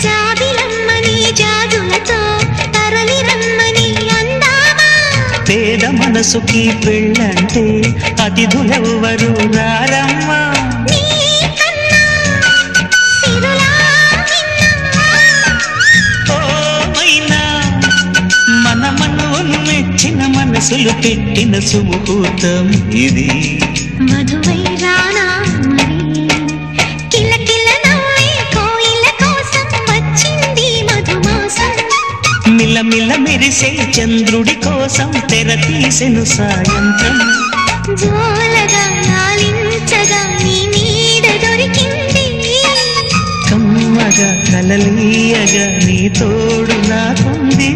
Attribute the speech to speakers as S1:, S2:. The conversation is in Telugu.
S1: జాబిలమ్మని జాజులతో తరలి రమ్మని అందామా
S2: పేద మనసుకి పెళ్ళంటే అతిథులెవ్వరు రారమ్మా మెచ్చిన మనసులు పెట్టిన సుముహూర్తం ఇది
S1: మధువై రానా మరి కిలకిల నవ్వే కోయిల కోసం వచ్చింది మధుమాసం
S2: మిలమిల మెరిసే చంద్రుడి కోసం తెర తీసెను సాయంత్రం
S1: జోలగా లాలించగా నీ నీడ దొరికింది
S2: కమ్మగా కలలీయగా నీ తోడు నాకుంది